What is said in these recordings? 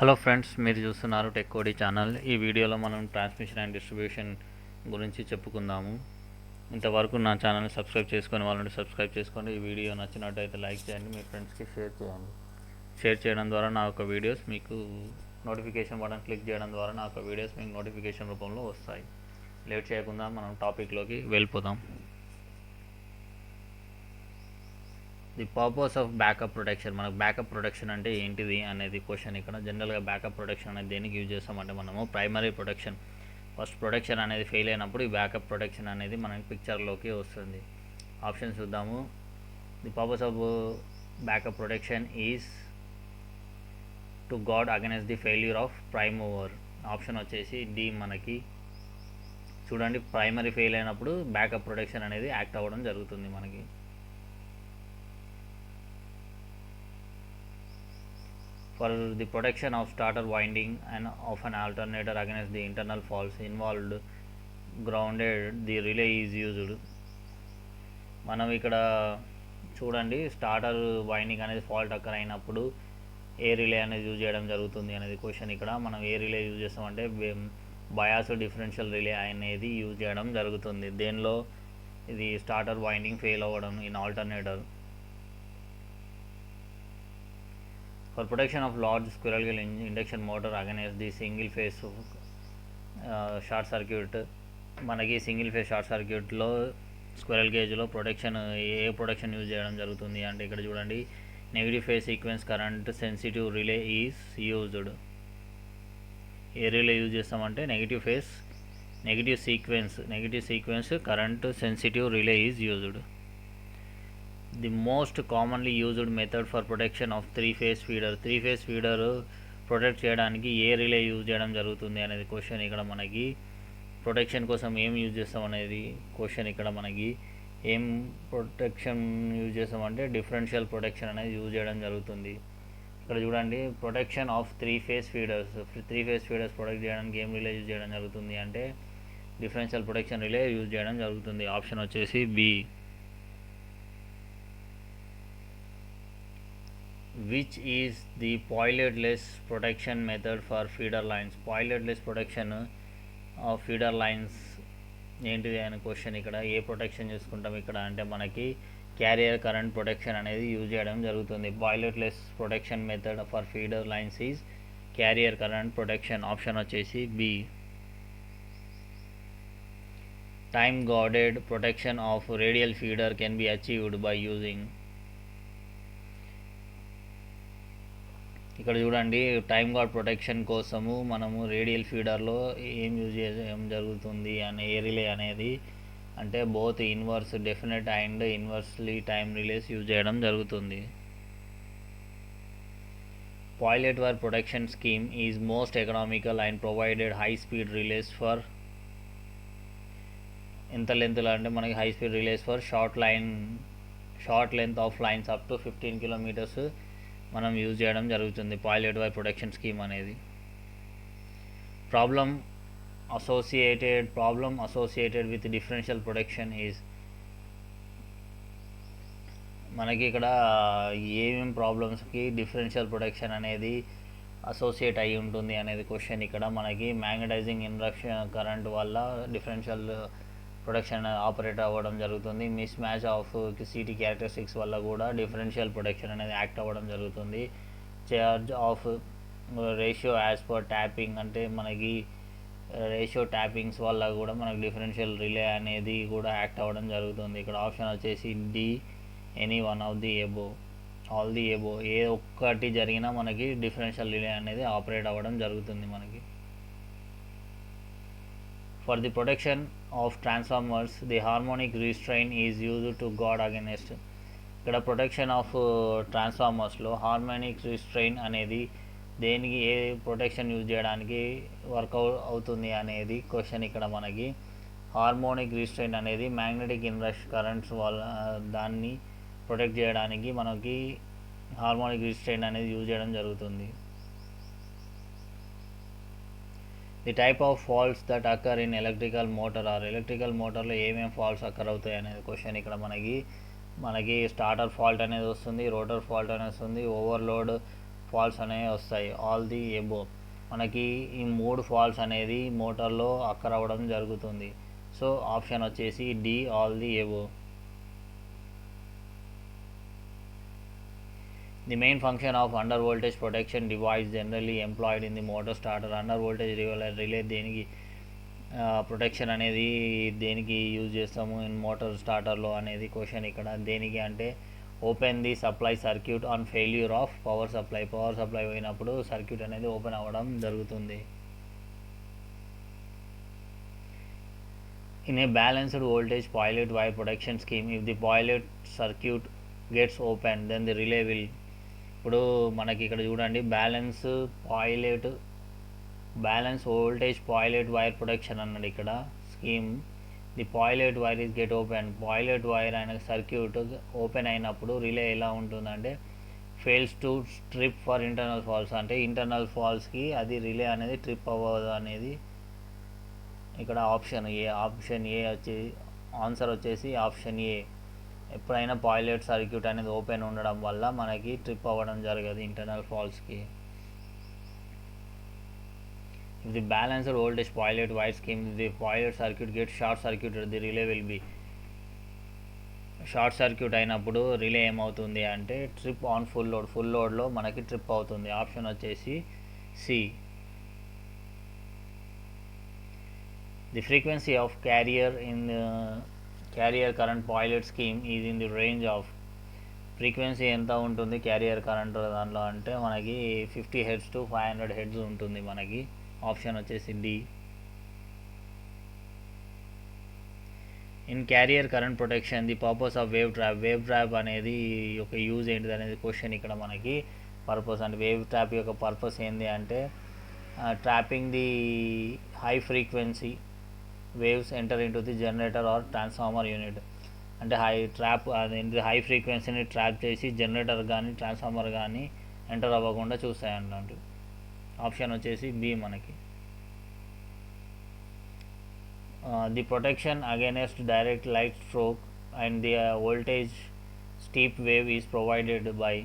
Hello friends, మీరు చూస్తున్నారు tech కోడి ఛానల్. ఈ వీడియోలో మనం ట్రాన్స్మిషన్ అండ్ డిస్ట్రిబ్యూషన్ గురించి చెప్పుకుందాము. ఇంతవరకు నా ఛానల్ని సబ్స్క్రైబ్ చేసుకొని వాళ్ళని సబ్స్క్రైబ్ చేసుకోండి. ఈ వీడియో నచ్చినట్టయితే లైక్ చేయండి, మీ ఫ్రెండ్స్కి షేర్ చేయండి. షేర్ చేయడం ద్వారా నా యొక్క వీడియోస్ మీకు నోటిఫికేషన్ బటన్ క్లిక్ చేయడం ద్వారా నా యొక్క వీడియోస్ మీకు నోటిఫికేషన్ రూపంలో వస్తాయి. లేట్ చేయకుండా మనం టాపిక్లోకి వెళ్ళిపోదాం. The purpose of backup protection. మనకు బ్యాకప్ ప్రొటెక్షన్ అంటే ఏంటిది అనేది క్వశ్చన్. ఇక్కడ జనరల్గా బ్యాకప్ ప్రొటెక్షన్ అనేది దేనికి యూజ్ చేస్తామంటే మనము ప్రైమరీ ప్రొటెక్షన్, ఫస్ట్ ప్రొటెక్షన్ అనేది ఫెయిల్ అయినప్పుడు ఈ బ్యాకప్ ప్రొటెక్షన్ అనేది మనకి పిక్చర్లోకి వస్తుంది. ఆప్షన్ చూద్దాము. The purpose of backup protection is to guard against the failure of prime mover. Option వచ్చేసి డి. మనకి చూడండి, ప్రైమరీ ఫెయిల్ అయినప్పుడు బ్యాకప్ ప్రొటెక్షన్ అనేది యాక్ట్ అవ్వడం జరుగుతుంది మనకి. For the protection of starter winding and of an alternator against the internal faults involved grounded, the relay is used. మనం ఇక్కడ చూడండి, స్టార్టర్ వైండింగ్ అనేది ఫాల్ట్ అక్కర్ అయినప్పుడు ఏ రిలే అనేది యూజ్ చేయడం జరుగుతుంది అనేది క్వశ్చన్. ఇక్కడ మనం ఏ రిలే యూజ్ చేస్తామంటే బయాస్ డిఫరెన్షియల్ రిలే అనేది యూజ్ చేయడం జరుగుతుంది. దేనిలో? ఇది స్టార్టర్ వైండింగ్ ఫెయిల్ అవ్వడం in alternator. For protection of large squirrel cage induction motor against the single phase short circuit. మనకి సింగిల్ ఫేజ్ షార్ట్ సర్క్యూట్లో స్క్విరల్ గేజ్లో ప్రొటెక్షన్ ఏ ప్రొటెక్షన్ యూజ్ చేయడం జరుగుతుంది అంటే ఇక్కడ చూడండి, negative phase sequence current sensitive relay is used. ఏ రిలే యూజ్ చేస్తామంటే negative sequence current sensitive relay is used. The most commonly used method for protection of three phase feeder protect చేయడానికి ఏ relay use చేయడం జరుగుతుంది అనేది question. ఇక్కడ మనకి protection కోసం ఏం యూజ్ చేస్తాం అనేది క్వశ్చన్. ఇక్కడ మనకి ఏం ప్రొటెక్షన్ యూజ్ చేస్తామంటే డిఫరెన్షియల్ ప్రొటెక్షన్ అనేది యూజ్ చేయడం జరుగుతుంది. ఇక్కడ చూడండి, protection of three phase feeders protect చేయడానికి ఏం రిలే యూజ్ చేయడం జరుగుతుంది అంటే డిఫరెన్షియల్ ప్రొటెక్షన్ రిలే యూజ్ చేయడం జరుగుతుంది. ఆప్షన్ వచ్చేసి B. Which is the pointless protection method for feeder lines? Pointless protection of feeder lines ఏంటిది అనే క్వశ్చన్. ఇక్కడ ఏ ప్రొటెక్షన్ చూసుకుంటాం ఇక్కడ అంటే మనకి క్యారియర్ కరెంట్ ప్రొటెక్షన్ అనేది యూజ్ చేయడం జరుగుతుంది. Pilotless protection method for feeder lines is carrier current protection. Option వచ్చేసి B. Time graded protection of radial feeder can be achieved by using. ఇక్కడ చూడండి, టైమ్ గార్డ్ ప్రొటెక్షన్ కోసము మనము రేడియల్ ఫీడర్లో ఏం use చేయడం జరుగుతుంది అనే ఏ రిలే అనేది అంటే both inverse definite and inversely time relays use చేయడం జరుగుతుంది. Pilot wire protection scheme is most economical and provided high speed relays for ఎంత లెంత్లో అంటే మనకి high speed relays for short length of lines up to 15 kilometres మనం use చేయడం జరుగుతుంది pilot wire protection scheme అనేది. Problem associated with differential protection is. మనకి ఇక్కడ ఏమేమి ప్రాబ్లమ్స్కి డిఫరెన్షియల్ ప్రొటెక్షన్ అనేది అసోసియేట్ అయి ఉంటుంది అనేది క్వశ్చన్. ఇక్కడ మనకి మ్యాగ్నటైజింగ్ ఇండక్షన్ కరెంట్ వల్ల డిఫరెన్షియల్ ప్రొటెక్షన్ ఆపరేట్ అవ్వడం జరుగుతుంది. Miss match of city characteristics వల్ల కూడా డిఫరెన్షియల్ ప్రొటెక్షన్ అనేది యాక్ట్ అవ్వడం జరుగుతుంది. Charge of ratio as per tapping అంటే మనకి రేషియో ట్యాపింగ్స్ వల్ల కూడా మనకి డిఫరెన్షియల్ రిలే అనేది కూడా యాక్ట్ అవ్వడం జరుగుతుంది. ఇక్కడ ఆప్షన్ వచ్చేసి D. Any one of the above, all the above, ఏ ఒక్కటి జరిగినా మనకి డిఫరెన్షియల్ రిలే అనేది ఆపరేట్ అవ్వడం జరుగుతుంది మనకి. For the protection of transformers, the harmonic restraint is used to guard against. ఇక్కడ ప్రొటెక్షన్ ఆఫ్ ట్రాన్స్ఫార్మర్స్లో హార్మోనిక్ రిస్ట్రెయిన్ అనేది దేనికి ఏ ప్రొటెక్షన్ యూజ్ చేయడానికి వర్కౌట్ అవుతుంది అనేది క్వశ్చన్. ఇక్కడ మనకి హార్మోనిక్ రిస్ట్రెయిన్ అనేది మ్యాగ్నెటిక్ ఇన్రష్ కరెంట్స్ వల్ల దాన్ని ప్రొటెక్ట్ చేయడానికి మనకి హార్మోనిక్ రిస్ట్రెయిన్ అనేది యూజ్ చేయడం జరుగుతుంది. The type of faults that occur in electrical motor are. Electrical మోటార్లో ఏమేమి ఫాల్ట్స్ అక్కర్ అవుతాయి అనేది క్వశ్చన్. ఇక్కడ మనకి స్టార్టర్ ఫాల్ట్ అనేది వస్తుంది, రోటర్ ఫాల్ట్ అనేది వస్తుంది, ఓవర్లోడ్ ఫాల్స్ అనేవి వస్తాయి. ఆల్ ది ఎబో, మనకి ఈ 3 ఫాల్స్ అనేది మోటార్లో అక్కర్ అవ్వడం జరుగుతుంది. సో ఆప్షన్ వచ్చేసి D, all the above. The main function of under voltage protection device generally employed in the motor starter. Under voltage relay దేనికి ప్రొటెక్షన్ అనేది దేనికి యూజ్ చేస్తాము ఇన్ మోటార్ స్టార్టర్లో అనేది క్వశ్చన్ ఇక్కడ. దేనికి అంటే open the supply circuit on failure of power supply పోయినప్పుడు circuit అనేది ఓపెన్ అవ్వడం జరుగుతుంది. In a balanced voltage pilot wire protection scheme, if the pilot circuit gets open then the relay will. ఇప్పుడు మనకి ఇక్కడ చూడండి, balance voltage pilot wire protection అన్నాడు ఇక్కడ scheme. The pilot wire is get open, pilot wire అయిన circuit open అయినప్పుడు relay ఎలా ఉంటుందంటే fails to trip for internal faults, అంటే ఇంటర్నల్ ఫాల్స్కి అది రిలే అనేది ట్రిప్ అవ్వదు అనేది ఇక్కడ ఆప్షన్ ఏ వచ్చి ఆన్సర్ వచ్చేసి ఆప్షన్ ఏ. ఎప్పుడైనా పాయిలెట్ సర్క్యూట్ అనేది ఓపెన్ ఉండడం వల్ల మనకి ట్రిప్ అవ్వడం జరగదు ఇంటర్నల్ ఫాల్స్కి. If the balanced voltage pilot wire scheme the pilot circuit get short circuited the relay will be. Short circuit అయినప్పుడు రిలే ఏమవుతుంది అంటే ట్రిప్ ఆన్ ఫుల్ లోడ్లో మనకి ట్రిప్ అవుతుంది. ఆప్షన్ వచ్చేసి C. The frequency of carrier current pilot scheme is in the range of. Frequency ఎంత ఉంటుంది carrier current దానిలో అంటే మనకి 50 Hz to 500 Hz ఉంటుంది మనకి. ఆప్షన్ వచ్చేసి D. In carrier current protection the purpose of wave trap అనేది ఒక యూజ్ ఏంటిది అనేది క్వశ్చన్ ఇక్కడ మనకి. పర్పస్ అంటే వేవ్ ట్రాప్ యొక్క పర్పస్ ఏంటి అంటే trapping the high frequency waves enter into the generator or transformer unit. అంటే హై ఫ్రీక్వెన్సీని ట్రాప్ చేసి జనరేటర్ కానీ ట్రాన్స్ఫార్మర్ కానీ ఎంటర్ అవ్వకుండా చూస్తాయి అన్నట్టు. ఆప్షన్ వచ్చేసి బి మనకి. The protection against direct light stroke and the voltage steep wave is provided by.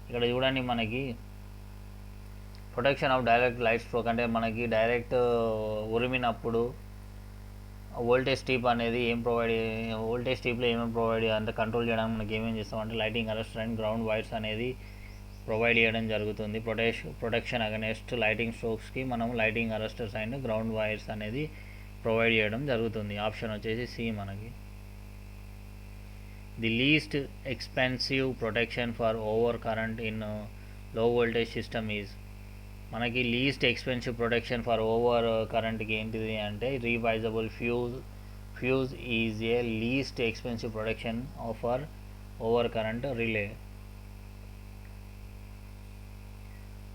ఇక్కడ చూడండి మనకి protection of direct light stroke అంటే మనకి డైరెక్ట్ ఉరిమినప్పుడు వోల్టేజ్ స్టీప్ అనేది వోల్టేజ్ స్టీప్లో ఏమేమి ప్రొవైడ్ అంటే కంట్రోల్ చేయడానికి మనకి ఏమేమి చేస్తామంటే lighting arrester and ground wires అనేది ప్రొవైడ్ చేయడం జరుగుతుంది. ప్రొటెక్షన్ అగైనెస్ట్ లైటింగ్ స్ట్రోక్స్కి మనం lighting arresters and ground wires అనేది ప్రొవైడ్ చేయడం జరుగుతుంది. ఆప్షన్ వచ్చేసి సి మనకి. The least expensive protection for over current in low voltage system is. మనకి least expensive protection for over కరెంట్కి ఏంటిది అంటే rewirable fuse is a least expensive protection for over current relay.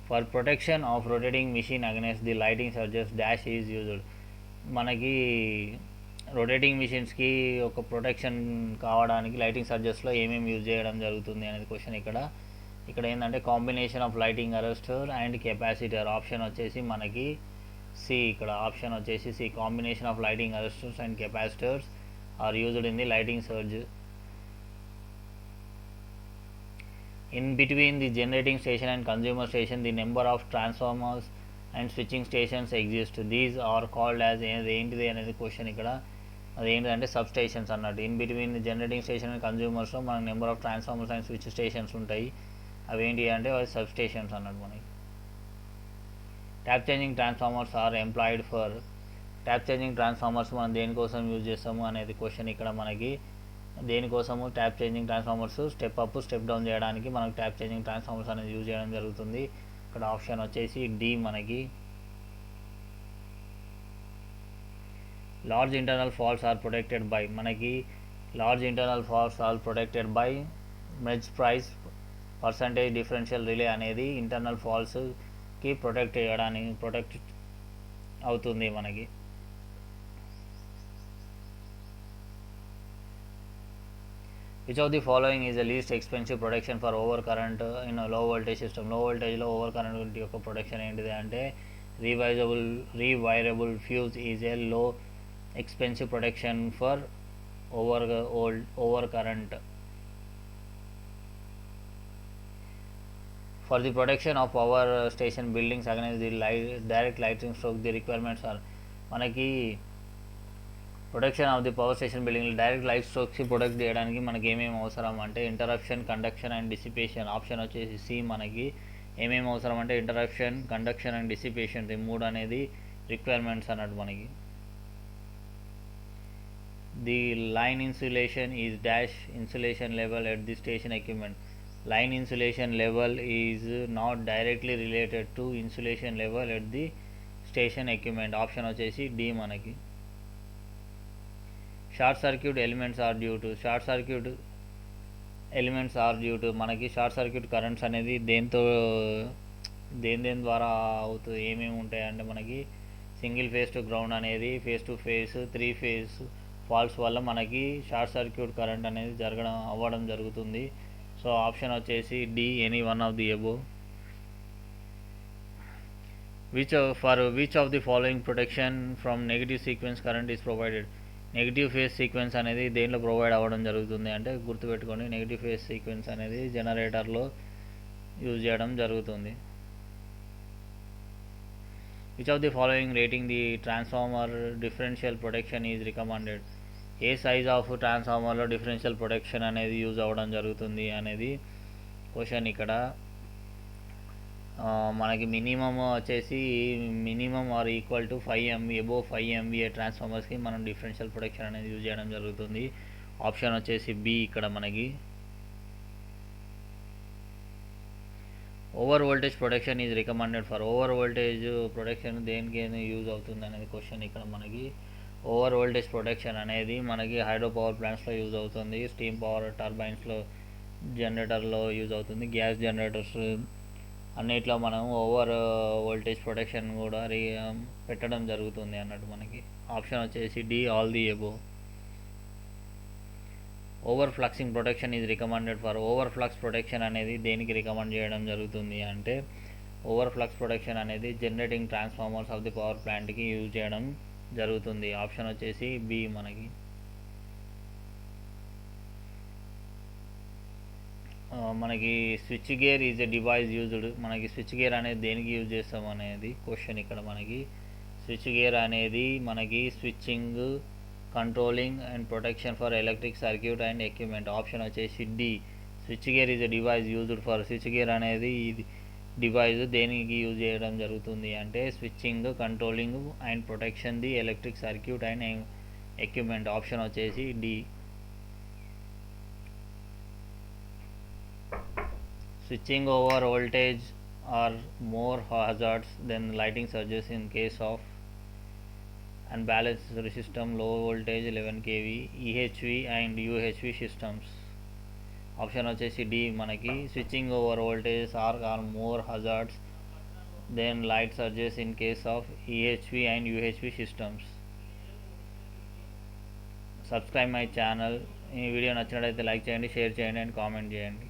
For protection of rotating machine against the lighting surges dash is used. మనకి rotating మిషన్స్కి ఒక protection కావడానికి lighting సర్జెస్లో ఏమేమి use చేయడం జరుగుతుంది అనేది క్వశ్చన్ ఇక్కడ ఏంటంటే combination of lighting arrester and capacitor. Option వచ్చేసి మనకి సి. ఇక్కడ ఆప్షన్ వచ్చేసి C. Combination of lighting arresters and capacitors are used in the lighting surge. In between the generating station and consumer station the number of transformers and switching stations exist. These are called as ఏంటిది అనేది question ఇక్కడ. అదేంటంటే sub stations అన్నట్టు. In between the generating station and కన్జ్యూమర్స్లో మనకు number of transformers and switch stations ఉంటాయి. అవేంటి అంటే సబ్ స్టేషన్స్ అన్నట్టు మనకి. Tap changing transformers are employed for. Tap changing transformers మనం దేనికోసం యూజ్ చేస్తాము అనేది క్వశ్చన్ ఇక్కడ మనకి. దేనికోసము tap changing transformers step up step down చేయడానికి మనకు ట్యాప్ చేంజింగ్ ట్రాన్స్ఫార్మర్స్ అనేది యూజ్ చేయడం జరుగుతుంది. ఇక్కడ ఆప్షన్ వచ్చేసి డి మనకి. Large internal faults are protected by. మనకి large internal faults are protected by Merz Price percentage differential relay అనేది ఇంటర్నల్ ఫాల్ట్స్కి ప్రొటెక్ట్ అవుతుంది మనకి. Which of the following is the least expensive protection for over current in low voltage system. లో వోల్టేజ్లో over current యొక్క protection ఏంటిది అంటే రీవైరబుల్ fuse is a low expensive protection for over current. For the protection of power station buildings against the direct lighting stroke the requirements are మనకి protection of the power station building direct light స్ట్రోక్స్కి protect చేయడానికి మనకి ఏమేమి అవసరం అంటే interruption, conduction and dissipation. Option వచ్చేసి C. మనకి ఏమేమి అవసరం అంటే ఇంటరప్షన్, కండక్షన్ అండ్ డిసిపేషన్ ఈ మూడు అనేది రిక్వైర్మెంట్స్ అన్నట్టు మనకి. The line insulation is dash insulation level at the station equipment. Line insulation level is not directly related to insulation level at the station equipment. Option వచ్చేసి D మనకి. Short circuit elements are due to మనకి short circuit currents అనేది దేని ద్వారా అవుతుంది, ఏమేమి ఉంటాయి అంటే మనకి సింగిల్ ఫేస్ టు గ్రౌండ్ అనేది, phase to phase, 3 phase faults వల్ల మనకి షార్ట్ సర్క్యూట్ కరెంట్ అనేది అవ్వడం జరుగుతుంది. సో ఆప్షన్ వచ్చేసి D, any one of the above. Which of the following protection from negative sequence current is provided. Negative phase sequence అనేది దేంట్లో provide అవ్వడం జరుగుతుంది అంటే గుర్తుపెట్టుకోండి, నెగిటివ్ ఫేస్ సీక్వెన్స్ అనేది జనరేటర్లో యూజ్ చేయడం జరుగుతుంది. Which of the following rating the transformer differential protection is recommended. ఏ సైజ్ ఆఫ్ ట్రాన్స్ఫార్మర్లో డిఫరెన్షియల్ ప్రొటెక్షన్ అనేది యూజ్ అవ్వడం జరుగుతుంది అనేది క్వశ్చన్ ఇక్కడ. మనకి మినిమమ్ వచ్చేసి minimum or equal to 5 MV above 5 MVA ట్రాన్స్ఫార్మర్స్కి మనం డిఫరెన్షియల్ ప్రొటెక్షన్ అనేది యూజ్ చేయడం జరుగుతుంది. ఆప్షన్ వచ్చేసి బి ఇక్కడ మనకి. Over voltage protection is recommended for. Over voltage protection దేనికి యూజ్ అవుతుంది అనేది క్వశ్చన్ ఇక్కడ మనకి. ఓవర్ వోల్టేజ్ ప్రొటెక్షన్ అనేది మనకి హైడ్రో పవర్ ప్లాంట్స్లో యూజ్ అవుతుంది, స్టీమ్ పవర్ టర్బైన్స్లో, జనరేటర్లో యూజ్ అవుతుంది, గ్యాస్ జనరేటర్స్ అన్నిట్లో మనం ఓవర్ వోల్టేజ్ ప్రొటెక్షన్ కూడా పెట్టడం జరుగుతుంది అన్నట్టు మనకి. ఆప్షన్ వచ్చేసి D, all the above. Over fluxing protection is recommended for. Over flux protection అనేది దేనికి రికమెండ్ చేయడం జరుగుతుంది అంటే ఓవర్ ఫ్లక్స్ ప్రొటెక్షన్ అనేది generating transformers of the power ప్లాంట్కి యూజ్ చేయడం జరుగుతుంది. ఆప్షన్ వచ్చేసి బి మనకి. మనకి switch gear is a device used. మనకి స్విచ్ గేర్ అనేది దేనికి యూజ్ చేస్తాం అనేది క్వశ్చన్ ఇక్కడ మనకి. స్విచ్ గేర్ అనేది మనకి switching, controlling and protection for electric circuit and equipment. Option వచ్చేసి D, switch gear is a device used for. Switch gear అనేది ఇది డివైస్ దేనికి యూజ్ చేయడం జరుగుతుంది అంటే switching, controlling and protection the electric circuit and equipment. Option వచ్చేసి D. Switching over voltage are more hazards than lighting surges in case of unbalanced system, low voltage 11 kV, EHV and UHV systems. Option వచ్చేసి D మనకి. Switching over voltage are more hazards than light surges in case of EHV and UHV systems. Subscribe my channel. ఈ video నచ్చినట్లయితే like చేయండి, share చేయండి and comment చేయండి.